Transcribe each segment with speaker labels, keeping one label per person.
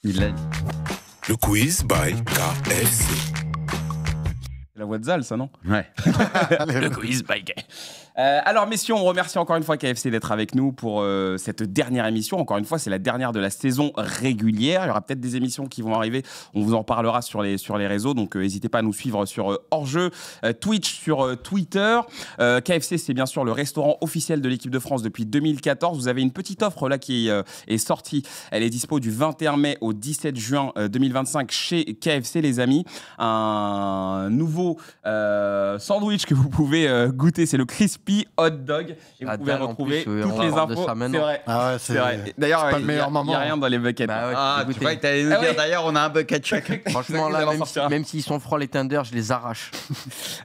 Speaker 1: Il l'a dit.
Speaker 2: Le quiz by KFC.
Speaker 3: La voix de Zal, ça, non?
Speaker 1: Ouais.
Speaker 3: Le quiz by KFC. Alors, messieurs, on remercie encore une fois KFC d'être avec nous pour cette dernière émission. Encore une fois, c'est la dernière de la saison régulière. Il y aura peut-être des émissions qui vont arriver. On vous en parlera sur les réseaux. Donc, n'hésitez pas à nous suivre sur Hors-Jeu, Twitch, sur Twitter. KFC, c'est bien sûr le restaurant officiel de l'équipe de France depuis 2014. Vous avez une petite offre là qui est sortie. Elle est dispo du 21 mai au 17 juin 2025 chez KFC, les amis. Un nouveau sandwich que vous pouvez goûter. C'est le Crispy Hot Dog. Et vous pouvez retrouver toutes les infos. C'est vrai.
Speaker 4: Ah ouais,
Speaker 3: c'est vrai. D'ailleurs, il n'y a rien dans les buckets.
Speaker 1: Bah ouais, ah, tu vois que t'allais nous dire, d'ailleurs, on a un bucket chaque.
Speaker 5: Franchement, là, même s'ils sont froids, les tenders, je les arrache.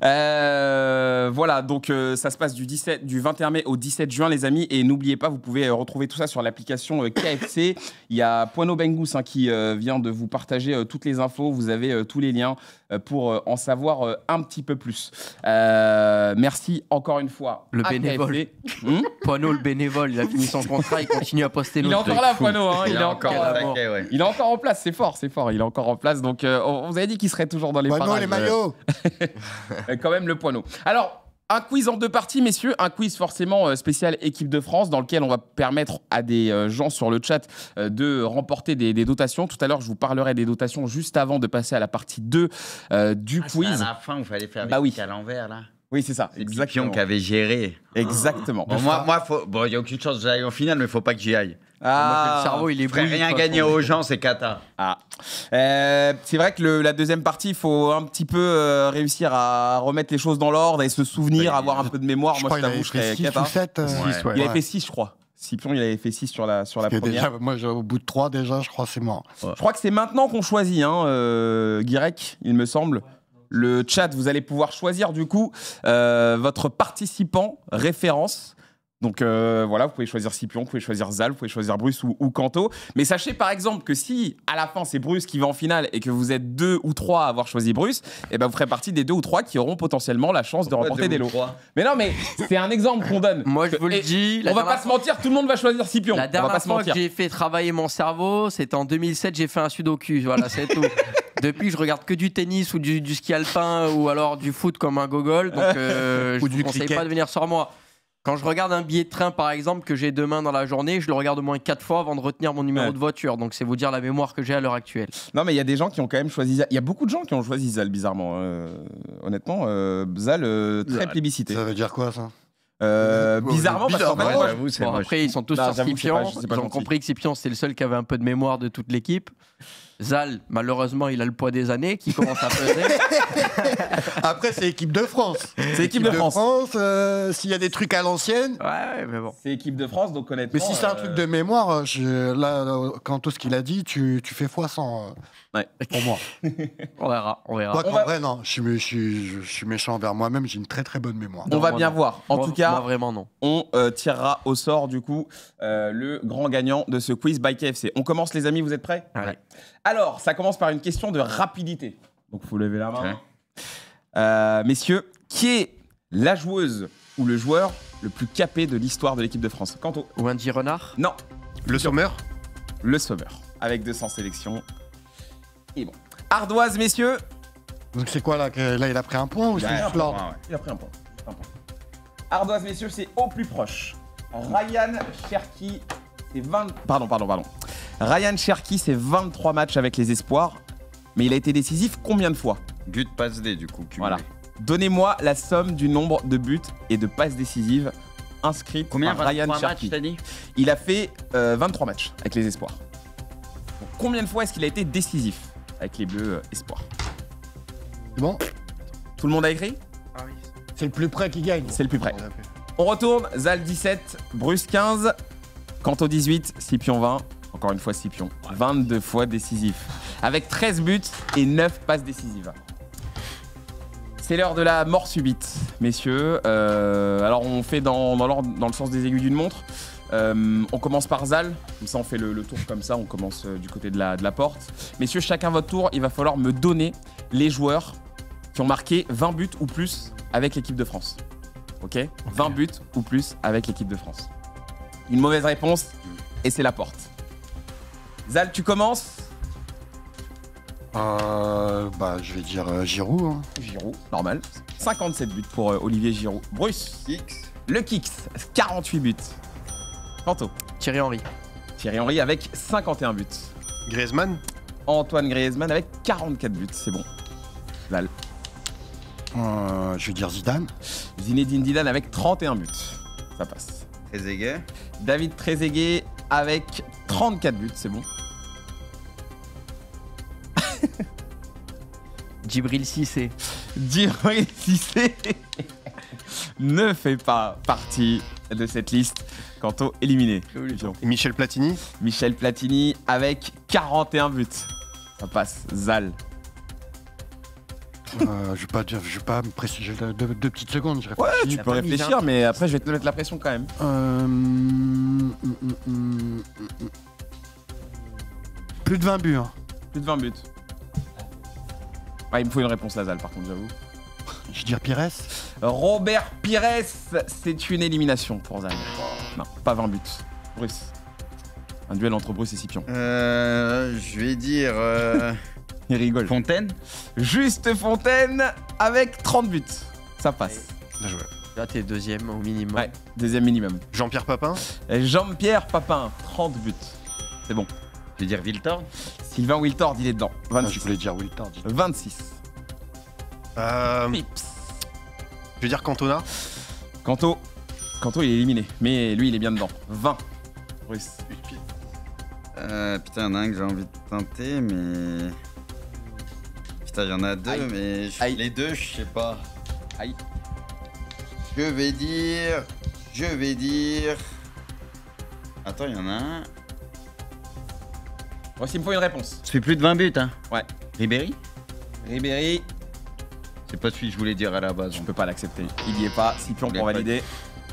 Speaker 3: Voilà, donc ça se passe du 21 mai au 17 juin, les amis. Et n'oubliez pas, vous pouvez retrouver tout ça sur l'application KFC. Il y a Poino Bengus qui vient de vous partager toutes les infos. Vous avez tous les liens pour en savoir un petit peu plus. Merci encore une fois.
Speaker 5: Le bénévole. Poino, le bénévole, il a fini son contrat, il continue à poster nos
Speaker 3: Il est encore là, Poino. Hein,
Speaker 1: il est encore
Speaker 3: il est encore en place, c'est fort. Il est encore en place. Donc, on vous avait dit qu'il serait toujours dans les parages.
Speaker 4: Poino, les maillots.
Speaker 3: Quand même, le Poino. Alors, un quiz en deux parties, messieurs. Un quiz forcément spécial équipe de France dans lequel on va permettre à des gens sur le chat de remporter des dotations. Tout à l'heure, je vous parlerai des dotations juste avant de passer à la partie 2 du quiz.
Speaker 1: À la fin, il fallait faire
Speaker 3: bah oui.
Speaker 1: à l'envers, là.
Speaker 3: Oui, c'est ça.
Speaker 1: C'est Pipion qui avait géré.
Speaker 3: Exactement.
Speaker 1: Bon, il n'y a aucune chance que j'aille en finale, mais il ne faut pas que j'y aille.
Speaker 5: Le cerveau, il est
Speaker 1: bouilli. Rien gagner aux gens, c'est cata.
Speaker 3: C'est vrai que la deuxième partie, il faut un petit peu réussir à remettre les choses dans l'ordre et se souvenir, avoir un peu de mémoire.
Speaker 4: Moi, je t'avoue, je serais cata.
Speaker 3: 7, Il avait fait 6, je crois. Scipion, il avait fait 6 sur la première.
Speaker 4: Déjà, moi, au bout de 3, déjà, je crois que c'est mort.
Speaker 3: Ouais. Je crois que c'est maintenant qu'on choisit, Guirec, il me semble. Le chat, vous allez pouvoir choisir du coup votre participant référence. Donc voilà, vous pouvez choisir Scipion, vous pouvez choisir Zal, vous pouvez choisir Bruce ou Kanto. Mais sachez par exemple que si à la fin c'est Bruce qui va en finale et que vous êtes 2 ou 3 à avoir choisi Bruce, et ben vous ferez partie des 2 ou 3 qui auront potentiellement la chance de remporter des lots. Mais non, mais c'est un exemple qu'on donne.
Speaker 5: Moi je vous le dis.
Speaker 3: On va pas se mentir, tout le monde va choisir Scipion.
Speaker 5: La dernière fois que j'ai fait travailler mon cerveau, c'était en 2007, j'ai fait un sudoku. Voilà, c'est tout. Depuis, je regarde que du tennis ou du ski alpin ou alors du foot comme un gogol. Donc, je ne vous conseille pas de venir sur moi. Quand je regarde un billet de train, par exemple, que j'ai demain dans la journée, je le regarde au moins 4 fois avant de retenir mon numéro de voiture. Donc, c'est vous dire la mémoire que j'ai à l'heure actuelle.
Speaker 3: Non, mais il y a des gens qui ont quand même choisi Zal. Il y a beaucoup de gens qui ont choisi Zal, bizarrement. Honnêtement, Zal, très plébiscité.
Speaker 4: Ça veut dire quoi, ça
Speaker 3: bizarrement, parce qu'en fait,
Speaker 5: après, ils sont tous sur Scipion. Ils ont compris que Scipion, c'est le seul qui avait un peu de mémoire de toute l'équipe. Zal, malheureusement, il a le poids des années qui commence à peser.
Speaker 4: Après, c'est équipe de France.
Speaker 3: C'est équipe de France.
Speaker 4: S'il y a des trucs à l'ancienne.
Speaker 5: Ouais, mais bon.
Speaker 3: C'est équipe de France, donc honnêtement.
Speaker 4: Mais si c'est un truc de mémoire, là, quand tout ce qu'il a dit, tu fais x100.
Speaker 3: Ouais.
Speaker 4: Pour moi.
Speaker 5: On verra.
Speaker 4: Toi, en vrai, non. Je suis méchant envers moi-même. J'ai une très très bonne mémoire.
Speaker 3: On va bien voir. En tout cas,
Speaker 5: moi, vraiment, non.
Speaker 3: On tirera au sort, du coup, le grand gagnant de ce quiz by KFC. On commence, les amis, vous êtes prêts?
Speaker 5: Ouais.
Speaker 3: Alors, ça commence par une question de rapidité. Donc, il faut lever la main. Messieurs, qui est la joueuse ou le joueur le plus capé de l'histoire de l'équipe de France? Kanto.
Speaker 5: Wendy Renard?
Speaker 3: Non.
Speaker 6: Le Sommer?
Speaker 3: Le Sommer, avec 200 sélections. Et bon. Ardoise, messieurs.
Speaker 4: Donc, c'est quoi là? Là, il a pris un point ou c'est juste l'ordre?
Speaker 3: Il a pris un point. Ardoise, messieurs, c'est au plus proche. Ryan Cherki, c'est 20... Pardon. Ryan Cherki, c'est 23 matchs avec les espoirs, mais il a été décisif combien de fois?
Speaker 1: But, passe D, du coup. Cumulé.
Speaker 3: Voilà. Donnez-moi la somme du nombre de buts et de passes décisives inscrites par Ryan Cherki. Il a fait 23 matchs avec les espoirs. Donc, combien de fois est-ce qu'il a été décisif avec les Bleus espoirs?
Speaker 4: C'est bon?
Speaker 3: Tout le monde a écrit?
Speaker 5: Ah oui.
Speaker 4: C'est le plus près qui gagne.
Speaker 3: C'est le plus près. On retourne. Zal 17, Bruce 15, Kanto 18, Scipion 20. Encore une fois, Scipion. 22 fois décisif. Avec 13 buts et 9 passes décisives. C'est l'heure de la mort subite, messieurs. Alors, on fait dans le sens des aiguilles d'une montre. On commence par Zal. Comme ça, on fait le tour comme ça. On commence du côté de la porte. Messieurs, chacun votre tour. Il va falloir me donner les joueurs qui ont marqué 20 buts ou plus avec l'équipe de France. Ok, 20 buts ou plus avec l'équipe de France. Une mauvaise réponse et c'est la porte. Zal, tu commences.
Speaker 4: Je vais dire Giroud. Hein.
Speaker 3: Giroud, normal. 57 buts pour Olivier Giroud. Bruce.
Speaker 1: X.
Speaker 3: Le Kix, 48 buts. Quanto.
Speaker 5: Thierry Henry.
Speaker 3: Thierry Henry avec 51 buts.
Speaker 6: Griezmann.
Speaker 3: Antoine Griezmann avec 44 buts, c'est bon. Val.
Speaker 4: Je vais dire Zidane.
Speaker 3: Zinedine Zidane avec 31 buts. Ça passe.
Speaker 1: Trezeguet.
Speaker 3: David Trezeguet avec 34 buts, c'est bon.
Speaker 5: Djibril Cissé.
Speaker 3: Djibril Cissé ne fait pas partie de cette liste. Quanto éliminé.
Speaker 6: Et Michel Platini.
Speaker 3: Michel Platini avec 41 buts. Ça passe. Zal.
Speaker 4: Je vais pas me préciser. Deux petites secondes. Je
Speaker 3: Ouais,
Speaker 4: réfléchis.
Speaker 3: tu peux réfléchir, mais après je vais te mettre la pression quand même.
Speaker 4: Plus de 20 buts. Hein.
Speaker 3: Plus de 20 buts. Ah, il me faut une réponse, la Zal, par contre, j'avoue.
Speaker 4: Je vais dire Pires.
Speaker 3: Robert Pires, c'est une élimination pour Zal. Non, pas 20 buts. Bruce. Un duel entre Bruce et Scipion.
Speaker 1: Je vais dire
Speaker 3: Il rigole.
Speaker 1: Fontaine.
Speaker 3: Juste Fontaine avec 30 buts. Ça passe.
Speaker 6: Bien joué.
Speaker 5: Là, t'es deuxième au minimum.
Speaker 3: Ouais, deuxième minimum.
Speaker 6: Jean-Pierre Papin.
Speaker 3: Jean-Pierre Papin, 30 buts. C'est bon.
Speaker 1: Je vais dire Wiltord.
Speaker 3: Sylvain Wiltord, il est dedans. 26.
Speaker 4: Je voulais dire Wiltord.
Speaker 3: 26.
Speaker 6: Je vais dire Cantona.
Speaker 3: Quanto, il est éliminé. Mais lui, il est bien dedans. 20. Russe.
Speaker 1: Putain, il y en a un que j'ai envie de tenter, mais. Putain, il y en a deux,
Speaker 3: Aïe.
Speaker 1: mais
Speaker 3: Aïe.
Speaker 1: les deux, je sais pas.
Speaker 3: Aïe.
Speaker 1: Je vais dire. Attends, il y en a un.
Speaker 3: Voici, il me faut une réponse.
Speaker 1: Ça fait plus de 20 buts, hein.
Speaker 3: Ouais.
Speaker 1: Ribéry.
Speaker 3: Ribéry,
Speaker 1: C'est pas celui que je voulais dire à la base.
Speaker 3: je peux pas l'accepter. Il y est pas. Scipion
Speaker 1: Il y
Speaker 3: pour
Speaker 1: a pas
Speaker 3: valider.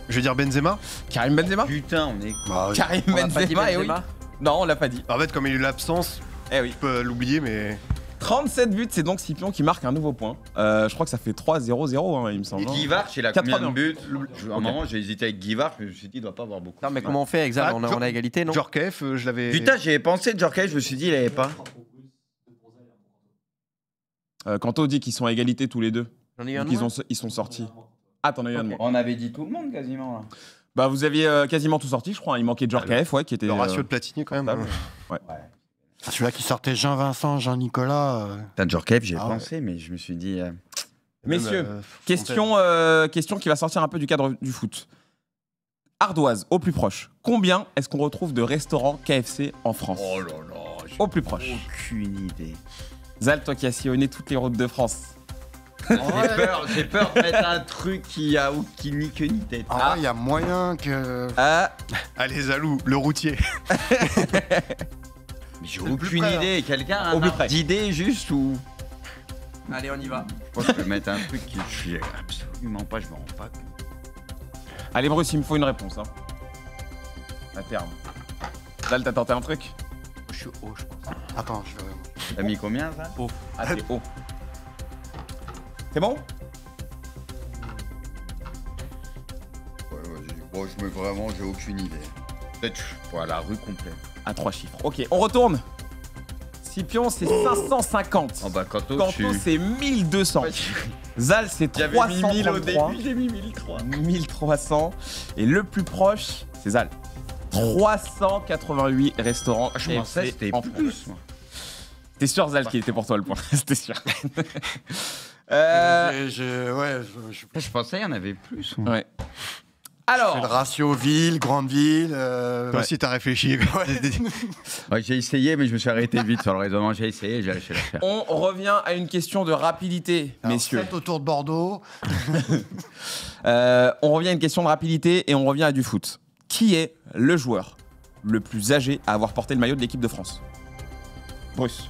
Speaker 6: Je vais dire Benzema.
Speaker 3: Karim Benzema.
Speaker 1: Putain, on est.
Speaker 3: Karim
Speaker 5: On a pas dit
Speaker 3: Benzema, eh oui.
Speaker 5: Benzema.
Speaker 3: Non, on l'a pas dit.
Speaker 6: En fait, comme il y a eu l'absence,
Speaker 3: Eh oui.
Speaker 6: je peux l'oublier, mais.
Speaker 3: 37 buts, c'est donc Scipion qui marque un nouveau point. Je crois que ça fait 3-0-0, hein, il me semble.
Speaker 1: Et Guivard, il a
Speaker 3: 4-3,
Speaker 1: combien de
Speaker 3: non.
Speaker 1: buts À un
Speaker 3: Ok.
Speaker 1: moment, j'ai hésité avec Guivard, mais je me suis dit, il doit pas avoir beaucoup.
Speaker 5: Non, mais comment on fait, exact?
Speaker 6: Ah,
Speaker 5: On a égalité, non?
Speaker 6: Djorkaeff, je l'avais.
Speaker 1: Putain, j'y ai pensé, Djorkaeff, je me suis dit, il avait pas.
Speaker 3: Quanto dit qu'ils sont à égalité tous les deux.
Speaker 5: J'en ai eu un de
Speaker 3: Donc
Speaker 5: moins.
Speaker 3: ils sont sortis. Ah, t'en as eu un de moi.
Speaker 1: On avait dit tout le monde quasiment là.
Speaker 3: Bah, vous aviez quasiment tout sorti, je crois. Il manquait Djorkaeff, ouais, qui était.
Speaker 6: Le ratio de Platini, quand même.
Speaker 3: stable.
Speaker 4: Celui-là qui sortait Jean-Vincent, Jean-Nicolas.
Speaker 1: Putain, Djorkaeff, j'y ai
Speaker 4: Ah ouais.
Speaker 1: pensé, mais je me suis dit.
Speaker 3: Messieurs,
Speaker 6: Même,
Speaker 3: question qui va sortir un peu du cadre du foot. Ardoise, au plus proche. Combien est-ce qu'on retrouve de restaurants KFC en France?
Speaker 1: Oh là là, j'ai
Speaker 3: Au plus proche.
Speaker 1: aucune idée.
Speaker 3: Zal, toi qui as sillonné toutes les routes de France.
Speaker 1: J'ai peur de mettre un truc qui ni queue ni tête.
Speaker 4: En vrai, il y a moyen que.
Speaker 6: Allez, Zalou, le routier.
Speaker 1: Mais j'ai
Speaker 4: le plus
Speaker 1: aucune
Speaker 4: près,
Speaker 1: idée. Quelqu'un a
Speaker 3: Au
Speaker 1: un
Speaker 3: plus
Speaker 1: ordre
Speaker 3: près.
Speaker 1: d'idée juste ou.
Speaker 5: Allez, on y va.
Speaker 1: Je pense que je peux mettre un truc qui. Je suis absolument pas, je me rends pas compte.
Speaker 3: Allez, Bruce, il me faut une réponse. Hein. À terme. Zal, t'as tenté un truc?
Speaker 5: Je suis haut, je pense.
Speaker 4: Attends, je vais.
Speaker 1: T'as mis combien ça?
Speaker 3: Ah, c'est haut. C'est bon?
Speaker 1: Bon, je me vraiment, j'ai aucune idée. Peut-être pour la rue complète.
Speaker 3: À 3 chiffres. Ok, on retourne. Scipion, c'est 550.
Speaker 1: Oh bah Quanto,
Speaker 3: Quanto, c'est 1200.
Speaker 1: Ouais,
Speaker 3: Zal, c'est
Speaker 1: J'avais mis 1000 au
Speaker 3: 333.
Speaker 1: début, j'ai mis 1003.
Speaker 3: 1300. Et le plus proche, c'est Zal. 388 restaurants.
Speaker 1: Ah, je pensais que c'était
Speaker 3: en
Speaker 1: plus.
Speaker 3: France.
Speaker 1: Moi.
Speaker 3: T'es sûr, Zal, qu'il était pour toi le point? C'était sûr.
Speaker 1: Je pensais qu'il y en avait plus. moi.
Speaker 3: Ouais.
Speaker 4: Le
Speaker 3: Alors,
Speaker 4: ratio ville, grande ville.
Speaker 6: Toi aussi, t'as réfléchi.
Speaker 1: Ouais, j'ai essayé, mais je me suis arrêté vite sur le raisonnement. J'ai essayé, j'ai lâché l'affaire.
Speaker 3: on revient à une question de rapidité, messieurs.
Speaker 4: 7 autour de Bordeaux.
Speaker 3: On revient à une question de rapidité et on revient à du foot. Qui est le joueur le plus âgé à avoir porté le maillot de l'équipe de France? Bruce.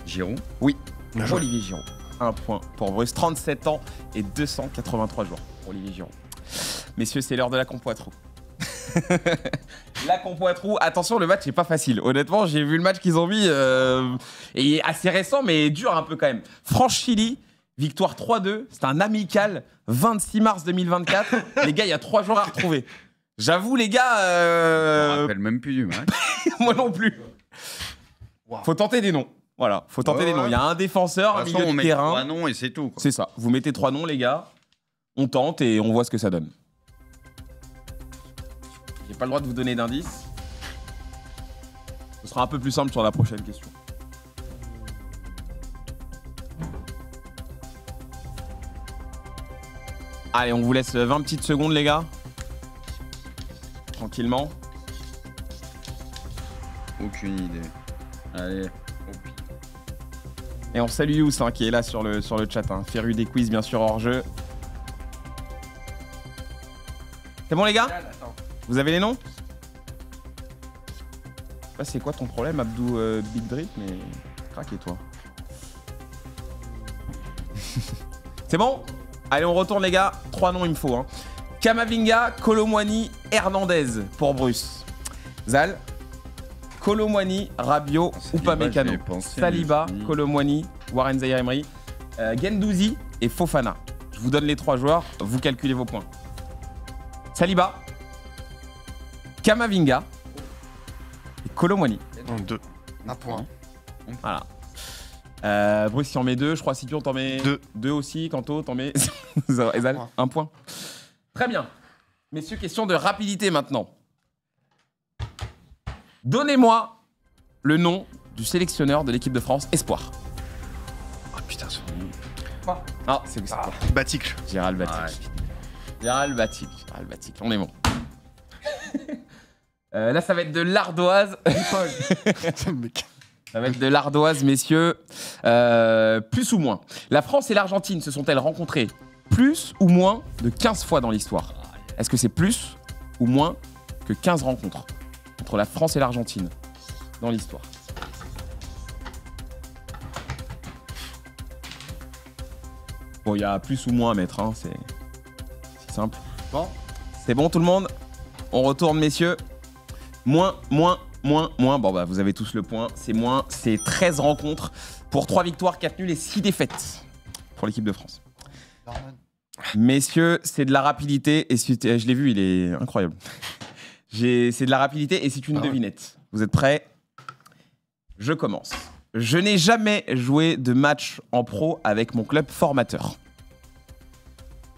Speaker 1: Giroud.
Speaker 3: Oui.
Speaker 6: Bien joué.
Speaker 3: Olivier Giroud. Un point pour Bruce. 37 ans et 283 jours pour Olivier Giroud. Messieurs, c'est l'heure de la compoitrou. La compoitrou, attention, le match n'est pas facile. Honnêtement, j'ai vu le match qu'ils ont mis. Et assez récent, mais dur un peu quand même. France-Chili, victoire 3-2. C'est un amical, 26 mars 2024. Les gars, il y a 3 jours à retrouver. J'avoue, les gars.
Speaker 1: Je me rappelle même plus du match.
Speaker 3: Moi non plus. Faut tenter des noms. Voilà, faut tenter des noms. Il y a un défenseur, un
Speaker 1: De toute façon,
Speaker 3: milieu
Speaker 1: on
Speaker 3: de
Speaker 1: met
Speaker 3: terrain.
Speaker 1: 3 noms et c'est tout. Quoi.
Speaker 3: C'est ça. Vous mettez 3 noms, les gars. On tente et on voit ce que ça donne. J'ai pas le droit de vous donner d'indices. Ce sera un peu plus simple sur la prochaine question. Allez, on vous laisse 20 petites secondes, les gars. Tranquillement.
Speaker 1: Aucune idée. Allez.
Speaker 3: Et on salue Yous qui est là sur le chat. Féru des quiz, bien sûr, hors jeu. C'est bon, les gars? Vous avez les noms? Je sais pas c'est quoi ton problème, Abdou Big Drip, mais craquez toi. C'est bon? Allez, on retourne, les gars. 3 noms, il me faut. Hein. Kamavinga, Colomwani, Hernandez pour Bruce. Zal, Colomwani, Rabiot, Upamecano. Saliba, Colomwani, Warren Zaïre-Emery, Guendouzi et Fofana. Je vous donne les 3 joueurs, vous calculez vos points. Saliba, Kamavinga et Colomwani.
Speaker 6: 2.
Speaker 4: Un point.
Speaker 3: Voilà. Bruce, t'en mets 2. Je crois Scipion, t'en mets 2 aussi. Kanto, t'en mets. Ezal, 1 point. Très bien. Messieurs, question de rapidité maintenant. Donnez-moi le nom du sélectionneur de l'équipe de France Espoir.
Speaker 6: Oh putain, son nom.
Speaker 3: Ah, c'est quoi?
Speaker 6: Baticle.
Speaker 3: Gérald Batic. Gérald Batic. On est bon. Là, ça va être de l'ardoise.
Speaker 4: C'est le mec.
Speaker 3: Ça va être de l'ardoise, messieurs. Plus ou moins. La France et l'Argentine se sont-elles rencontrées plus ou moins de 15 fois dans l'histoire? Est-ce que c'est plus ou moins que 15 rencontres entre la France et l'Argentine dans l'histoire? Bon, il y a plus ou moins à mettre, hein, c'est simple.
Speaker 4: Bon.
Speaker 3: C'est bon tout le monde? On retourne, messieurs. Moins. Bon, bah, vous avez tous le point. C'est moins. C'est 13 rencontres pour 3 victoires, 4 nuls et 6 défaites pour l'équipe de France.
Speaker 4: Norman.
Speaker 3: Messieurs, c'est de la rapidité et je l'ai vu, il est incroyable. C'est de la rapidité et c'est une devinette. Vous êtes prêts? Je commence. Je n'ai jamais joué de match en pro avec mon club formateur.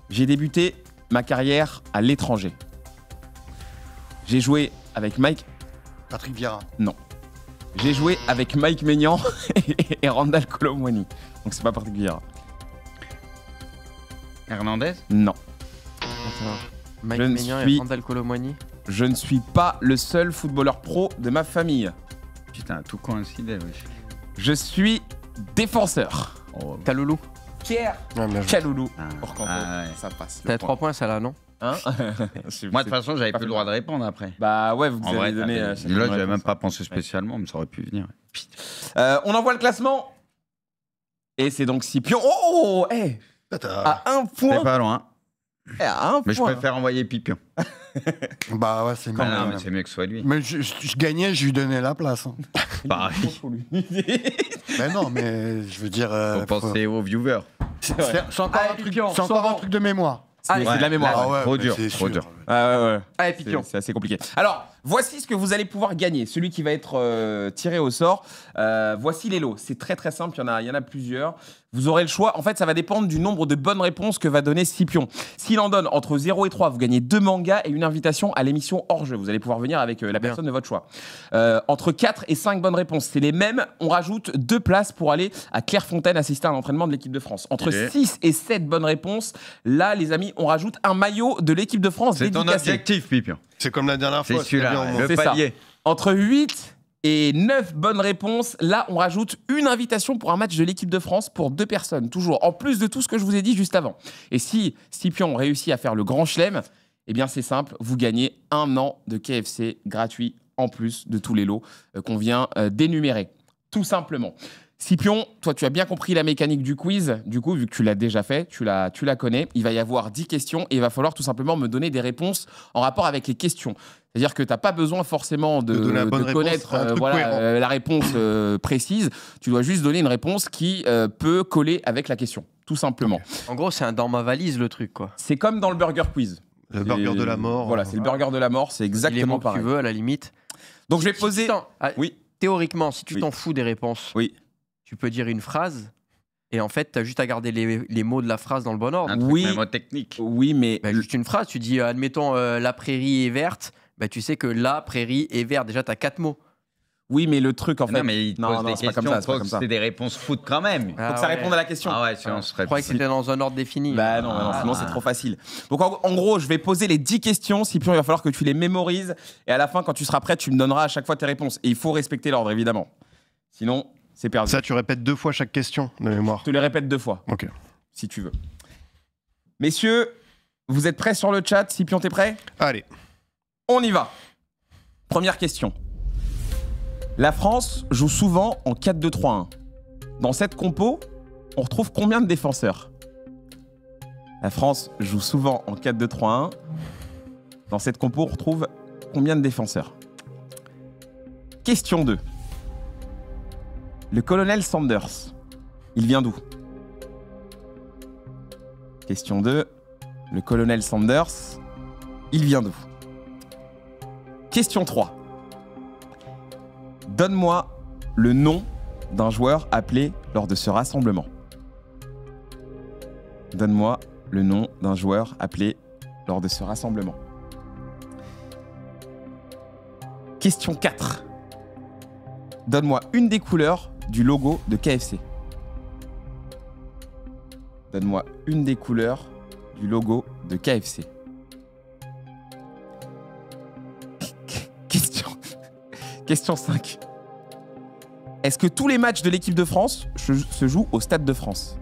Speaker 3: J'ai débuté ma carrière à l'étranger. J'ai joué avec Mike...
Speaker 4: Patrick Vieira.
Speaker 3: Non. J'ai joué avec Mike Maignan et Randall Colomwani. Donc c'est pas Patrick Vieira.
Speaker 1: Hernandez?
Speaker 3: Non.
Speaker 5: Mike
Speaker 3: Je ne
Speaker 5: Maignan
Speaker 3: suis-
Speaker 5: et Randall Colomwani.
Speaker 3: Je ne suis pas le seul footballeur pro de ma famille.
Speaker 1: Putain, tout coïncidé, wesh.
Speaker 3: Je suis défenseur.
Speaker 1: Oh,
Speaker 5: Kaloulou.
Speaker 3: Pierre
Speaker 6: Ouais, bien joué.
Speaker 3: Kaloulou.
Speaker 1: Ah,
Speaker 3: Pour Kanto.
Speaker 1: ah ouais.
Speaker 3: Ça passe.
Speaker 5: T'as 3 points, ça là, non?
Speaker 3: Hein
Speaker 1: Moi, de toute façon, j'avais
Speaker 3: pas
Speaker 1: plus
Speaker 3: fait
Speaker 1: le droit de répondre après.
Speaker 3: Bah ouais, vous
Speaker 1: En
Speaker 3: avez
Speaker 1: vrai,
Speaker 3: donné...
Speaker 1: là,
Speaker 3: chacune une
Speaker 1: j'avais
Speaker 3: réponse.
Speaker 1: même pas pensé spécialement, mais ça aurait pu venir.
Speaker 3: On envoie le classement. Et c'est donc Scipion. Oh, hey, à 1 point.
Speaker 1: C'est pas loin.
Speaker 3: À 1
Speaker 1: Mais je
Speaker 3: point.
Speaker 1: préfère envoyer Pipion.
Speaker 4: Bah ouais, c'est mieux.
Speaker 1: Ah non,
Speaker 4: quand
Speaker 1: mais
Speaker 4: même.
Speaker 1: c'est mieux que ce soit lui.
Speaker 4: Mais je gagnais, je lui donnais la place. Hein.
Speaker 1: Pareil.
Speaker 4: Ben non, mais je veux dire.
Speaker 1: Faut penser aux viewers.
Speaker 4: C'est encore,
Speaker 5: Allez,
Speaker 4: un truc,
Speaker 5: Pipion,
Speaker 4: c'est encore
Speaker 5: sors
Speaker 4: un
Speaker 5: en.
Speaker 4: truc de mémoire.
Speaker 3: C'est de la mémoire.
Speaker 4: Ah ouais,
Speaker 1: trop
Speaker 4: mais
Speaker 1: dur,
Speaker 4: c'est
Speaker 1: trop
Speaker 4: sûr.
Speaker 1: dur.
Speaker 3: Ouais.
Speaker 5: Allez, Pipion.
Speaker 3: C'est assez compliqué. Alors, voici ce que vous allez pouvoir gagner. Celui qui va être tiré au sort. Voici les lots. C'est très très simple. Il y en a plusieurs. Vous aurez le choix. En fait, ça va dépendre du nombre de bonnes réponses que va donner Scipion. S'il en donne entre 0 et 3, vous gagnez 2 mangas et une invitation à l'émission hors jeu. Vous allez pouvoir venir avec la personne de votre choix. Entre 4 et 5 bonnes réponses, c'est les mêmes. On rajoute 2 places pour aller à Clairefontaine assister à l'entraînement de l'équipe de France. Entre
Speaker 1: Ok.
Speaker 3: 6 et 7 bonnes réponses, là, les amis, on rajoute un maillot de l'équipe de France
Speaker 1: C'est ton
Speaker 3: dédicacé.
Speaker 1: objectif, Pipion.
Speaker 6: C'est comme la dernière
Speaker 1: C'est
Speaker 6: fois. c'était bien, au
Speaker 1: celui-là,
Speaker 6: moins.
Speaker 1: le
Speaker 3: C'est ça.
Speaker 1: palier.
Speaker 3: Entre 8 et 9 bonnes réponses, là, on rajoute une invitation pour un match de l'équipe de France pour 2 personnes, toujours, en plus de tout ce que je vous ai dit juste avant. Et si Scipion réussit à faire le grand chelem, eh bien, c'est simple, vous gagnez 1 an de KFC gratuit, en plus de tous les lots qu'on vient d'énumérer. Tout simplement. Scipion, toi, tu as bien compris la mécanique du quiz. Du coup, vu que tu l'as déjà fait, tu la connais, il va y avoir 10 questions et il va falloir tout simplement me donner des réponses en rapport avec les questions. C'est-à-dire que tu n'as pas besoin forcément
Speaker 6: De donner la bonne réponse,
Speaker 3: connaître
Speaker 6: un truc cohérent.
Speaker 3: la réponse précise. Tu dois juste donner une réponse qui peut coller avec la question, tout simplement.
Speaker 5: En gros, c'est un dans ma valise le truc, quoi.
Speaker 3: C'est comme dans le Burger Quiz.
Speaker 6: Le burger de la mort.
Speaker 3: Voilà, c'est le burger de la mort, c'est
Speaker 5: Les
Speaker 3: exactement
Speaker 5: mots que tu
Speaker 3: pareil.
Speaker 5: veux, à la limite.
Speaker 3: Donc je vais
Speaker 5: Si
Speaker 3: poser...
Speaker 5: tu t'en- ah,
Speaker 3: Oui.
Speaker 5: Théoriquement, si tu
Speaker 3: Oui.
Speaker 5: t'en fous des réponses,
Speaker 3: Oui.
Speaker 5: tu peux dire une phrase et en fait, tu as juste à garder les mots de la phrase dans le bon ordre.
Speaker 1: Un truc
Speaker 3: Oui.
Speaker 1: mnémotechnique.
Speaker 3: Oui, mais
Speaker 5: Bah, juste une phrase, tu dis, admettons, la prairie est verte, bah, tu sais que la prairie est verte. Déjà, tu as 4 mots.
Speaker 3: oui, mais le truc en fait.
Speaker 1: Non, mais il te
Speaker 3: non,
Speaker 1: pose
Speaker 3: non,
Speaker 1: des
Speaker 3: c'est pas
Speaker 1: questions,
Speaker 3: comme ça, c'est pas
Speaker 1: faut
Speaker 3: comme
Speaker 1: que
Speaker 3: ça.
Speaker 1: c'est des réponses foot quand même.
Speaker 3: Faut que ça réponde à la question.
Speaker 1: Ah ouais, sinon on serait...
Speaker 5: Je croyais que c'était dans un ordre défini.
Speaker 3: Bah non, non, sinon c'est trop facile. Donc en gros, je vais poser les 10 questions. Cyprien, il va falloir que tu les mémorises. Et à la fin, quand tu seras prêt, tu me donneras à chaque fois tes réponses. Et il faut respecter l'ordre, évidemment. Sinon, c'est perdu.
Speaker 6: Ça, tu répètes 2 fois chaque question de mémoire.
Speaker 3: Je te les répète 2 fois,
Speaker 6: Ok.
Speaker 3: si tu veux. Messieurs, vous êtes prêts sur le chat? Cyprien, t'es prêt?
Speaker 6: Allez.
Speaker 3: On y va. Première question. La France joue souvent en 4-2-3-1. Dans cette compo, on retrouve combien de défenseurs? La France joue souvent en 4-2-3-1. Dans cette compo, on retrouve combien de défenseurs? Question 2. Le colonel Sanders, il vient d'où? Question 2. Le colonel Sanders, il vient d'où? Question 3. Donne-moi le nom d'un joueur appelé lors de ce rassemblement. Donne-moi le nom d'un joueur appelé lors de ce rassemblement. Question 4. Donne-moi une des couleurs du logo de KFC. Donne-moi une des couleurs du logo de KFC. Question 5. Est-ce que tous les matchs de l'équipe de France se jouent au Stade de France?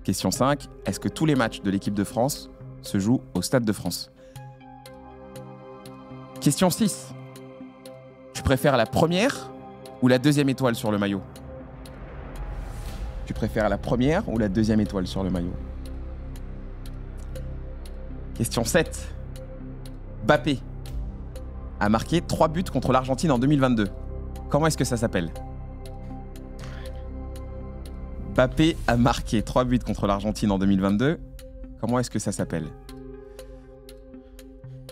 Speaker 3: Question 5. Est-ce que tous les matchs de l'équipe de France se jouent au Stade de France? Question 6. Tu préfères la première ou la deuxième étoile sur le maillot? Tu préfères la première ou la deuxième étoile sur le maillot? Question 7. Mbappé a marqué 3 buts contre l'Argentine en 2022. Comment est-ce que ça s'appelle? Mbappé a marqué 3 buts contre l'Argentine en 2022. Comment est-ce que ça s'appelle?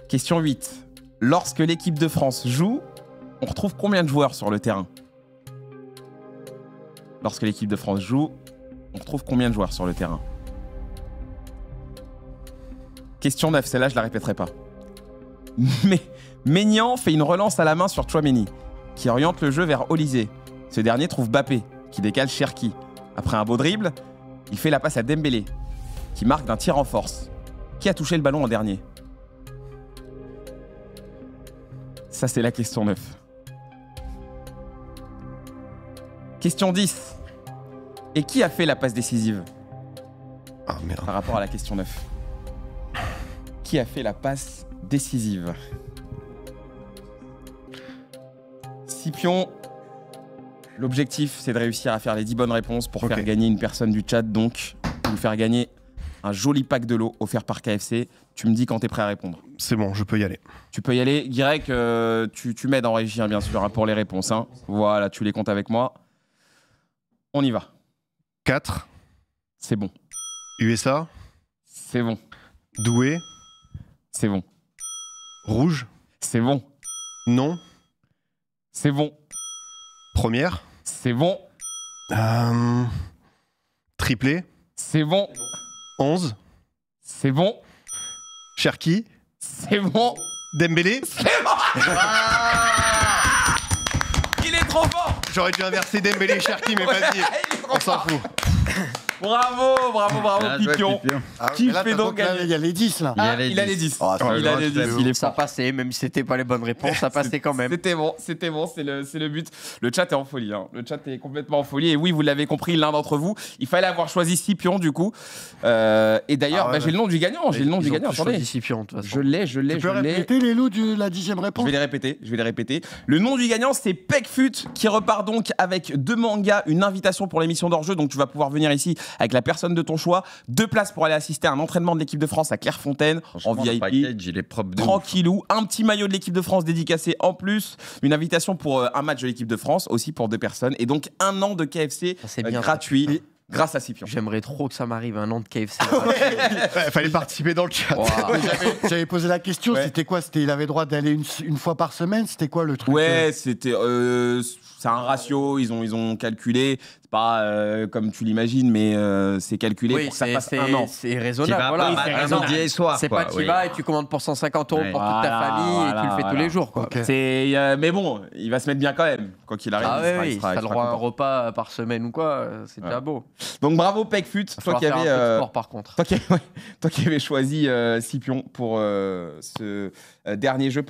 Speaker 3: Question 8. Lorsque l'équipe de France joue, on retrouve combien de joueurs sur le terrain? Lorsque l'équipe de France joue, on retrouve combien de joueurs sur le terrain? Question 9, celle-là je la répéterai pas. Mais Maignan fait une relance à la main sur Tchouaméni, qui oriente le jeu vers Olysée. Ce dernier trouve Mbappé, qui décale Cherki. Après un beau dribble, il fait la passe à Dembélé, qui marque d'un tir en force. Qui a touché le ballon en dernier? Ça, c'est la question 9. Question 10. Et qui a fait la passe décisive
Speaker 6: Ah merde.
Speaker 3: par rapport à la question 9? Qui a fait la passe décisive? Scipion, l'objectif, c'est de réussir à faire les 10 bonnes réponses pour faire gagner une personne du chat, donc lui faire gagner un joli pack de l'eau offert par KFC. Tu me dis quand t'es prêt à répondre.
Speaker 6: C'est bon, je peux y aller.
Speaker 3: Tu peux y aller. Guirec, tu m'aides en régie, hein, bien sûr, hein, pour les réponses. Hein. Voilà, tu les comptes avec moi. On y va.
Speaker 6: 4.
Speaker 3: C'est bon.
Speaker 6: USA.
Speaker 3: C'est bon.
Speaker 6: Doué.
Speaker 3: C'est bon.
Speaker 6: Rouge.
Speaker 3: C'est bon.
Speaker 6: Non.
Speaker 3: C'est bon.
Speaker 6: Première.
Speaker 3: C'est bon.
Speaker 6: Triplé.
Speaker 3: C'est bon.
Speaker 6: 11.
Speaker 3: C'est bon.
Speaker 6: Cherki.
Speaker 3: C'est bon.
Speaker 6: Dembélé.
Speaker 3: Il est trop fort.
Speaker 6: J'aurais dû inverser Dembélé et Cherki, mais vas-y,
Speaker 3: Il est trop
Speaker 6: on s'en
Speaker 3: fort.
Speaker 6: fout.
Speaker 3: Bravo, bravo, bravo,
Speaker 1: Bien joué,
Speaker 3: Pipion.
Speaker 1: Pipion.
Speaker 3: Qui
Speaker 4: mais là,
Speaker 3: fait
Speaker 4: t'as
Speaker 3: donc
Speaker 4: là,
Speaker 3: gagner?
Speaker 4: il y a les 10 là.
Speaker 3: Ah, il a les 10.
Speaker 4: Ah, c'est
Speaker 3: Il a les 10. Il est
Speaker 5: Ça
Speaker 3: fort.
Speaker 5: passait, même si c'était pas les bonnes réponses, ça passait quand même.
Speaker 3: C'était bon, c'est le but. Le chat est en folie, hein. Le chat est complètement en folie. Et oui, vous l'avez compris, l'un d'entre vous, il fallait avoir choisi Scipion du coup. Et d'ailleurs,
Speaker 4: Ah ouais,
Speaker 3: j'ai le nom du gagnant. J'ai le nom du
Speaker 5: Ils ont
Speaker 3: gagnant.
Speaker 5: tous
Speaker 3: Attendez,
Speaker 5: choisi Scipion, de toute façon.
Speaker 3: je l'ai.
Speaker 4: Tu peux
Speaker 3: Je l'ai.
Speaker 4: répéter les lots de la 10e
Speaker 3: Je
Speaker 4: réponse?
Speaker 3: vais les répéter. Le nom du gagnant, c'est Pekfut, qui repart donc avec 2 mangas, une invitation pour l'émission d'hors-jeu. Donc tu vas pouvoir venir ici avec la personne de ton choix. 2 places pour aller assister à un entraînement de l'équipe de France à Clairefontaine en
Speaker 1: Franchement, le
Speaker 3: VIP.
Speaker 1: package, il est propre de ouf.
Speaker 3: Tranquillou, un petit maillot de l'équipe de France dédicacé en plus, une invitation pour un match de l'équipe de France aussi pour 2 personnes et donc 1 an de KFC
Speaker 5: Ça, c'est bien, ça.
Speaker 3: gratuit. grâce à Scipion.
Speaker 5: J'aimerais trop que ça m'arrive un an de KFC.
Speaker 6: Ouais, fallait participer dans le chat.
Speaker 5: Wow.
Speaker 4: J'avais posé la question,
Speaker 3: Ouais.
Speaker 4: c'était quoi? Il avait droit d'aller une fois par semaine? C'était quoi le truc?
Speaker 3: Ouais, c'était. C'est un ratio, ils ont calculé. C'est pas comme tu l'imagines, mais c'est calculé
Speaker 5: Oui,
Speaker 3: pour que ça fasse un an.
Speaker 5: c'est
Speaker 1: Qui
Speaker 5: raisonnable.
Speaker 1: va
Speaker 5: Voilà.
Speaker 1: pas
Speaker 3: c'est
Speaker 1: samedi et soir.
Speaker 5: C'est
Speaker 1: quoi,
Speaker 5: pas tu
Speaker 1: oui.
Speaker 5: vas et tu commandes pour 150 € pour toute ta
Speaker 3: Voilà,
Speaker 5: famille et tu le fais tous les jours. Quoi.
Speaker 4: Ok.
Speaker 3: Mais bon, il va se mettre bien quand même. Quoi qu'il arrive,
Speaker 5: Ah
Speaker 3: il sera-
Speaker 5: oui,
Speaker 3: il
Speaker 5: si
Speaker 3: sera-
Speaker 5: t'as
Speaker 3: il
Speaker 5: le
Speaker 3: sera
Speaker 5: droit à un
Speaker 3: content.
Speaker 5: repas par semaine ou quoi, c'est déjà beau.
Speaker 3: Donc bravo Pegfut,
Speaker 5: Il va
Speaker 3: toi
Speaker 5: falloir
Speaker 3: qui
Speaker 5: faire un peu de
Speaker 3: avais.
Speaker 5: sport par contre.
Speaker 3: Toi qui avais choisi Scipion pour ce dernier jeu.